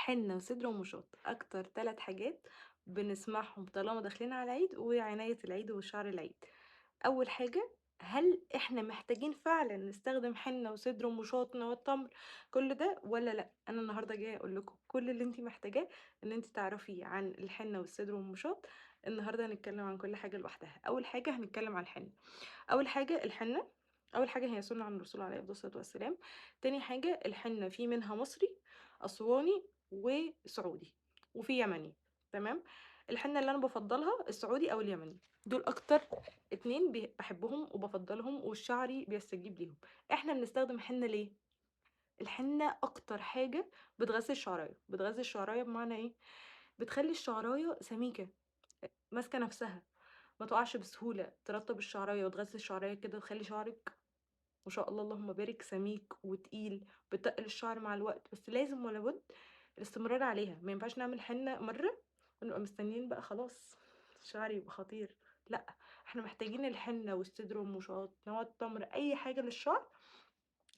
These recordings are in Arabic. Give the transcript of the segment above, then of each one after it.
حنة وصدر ومشاط أكتر 3 حاجات بنسمعهم طالما داخلين على العيد وعناية العيد وشعر العيد. أول حاجة، هل إحنا محتاجين فعلًا نستخدم حنة وصدر ومشاط نواه تمر كل ده والّا لأ؟ أنا النهارده جاية أقول لكم كل اللي أنتِ محتاجاه إن أنتِ تعرفيه عن الحنة والصدر والمشاط. النهارده هنتكلم عن كل حاجة لوحدها. أول حاجة هنتكلم عن الحنة. أول حاجة الحنة، أول حاجة هي سُنّة عن الرسول عليه أفضل الصلاة والسلام. تاني حاجة الحنة في منها مصري، أسواني، وسعودي، وفي يمني، تمام. الحنة اللي أنا بافضّلها السعودي أو اليمني، دول أكتر 2 باحبهم وبافضّلهم وشعري بيستجيب ليهم. إحنا بنستخدم حنة ليه؟ الحنة أكتر حاجة بتغذّي الشعراية، بتغذّي الشعراية بمعنى إيه؟ بتخلّي الشعراية سميكة، ماسكة نفسها، ما تُقعش بسهولة، ترطّب الشعراية وتغذّي الشعراية كده وتخلّي شعرِك ما شاء الله اللهم بارك سميك وتقيل، بتتقّل الشعر مع الوقت، بس لازم ولا بُد الاستمرار عليها. ما ينفعش نعمل حنة مرّة ونبقى مستنيين بقى خلاص شعري يبقى خطير، لأ، إحنا محتاجين الحنة والصدر والمشاط، نواه التمر، أي حاجة للشعر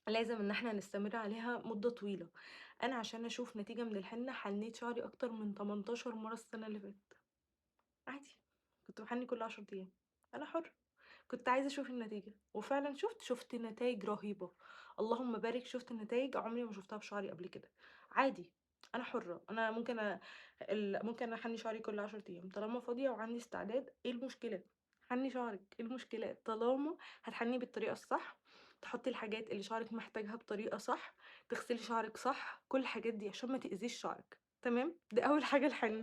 لازم إن إحنا نستمر عليها مدة طويلة. أنا عشان أشوف نتيجة من الحنة حنيت شعري أكتر من 18 مرة السنة اللي فاتت، عادي، كنت باحني كل 10 أيام، أنا حُرة. كنت عايزة أشوف النتيجة، وفعلًا شُفت نتايج رهيبة، اللهم بارك شُفت نتايج عمري ما شُفتها في شعري قبل كده، عادي، أنا حُرة، أنا ممكن ممكن أحنّي شعري كل 10 أيام، طالما فاضية وعندي استعداد إيه المشكلة؟ حنّي شعرِك، إيه المشكلة؟ طالما هتحنّيه بالطريقة الصح، تحطّي الحاجات اللي شعرِك محتاجها بطريقة صح، تغسلي شعرِك صح، كل الحاجات دي عشان ما تأذيش شعرِك، تمام؟ دي أول حاجة الحنة.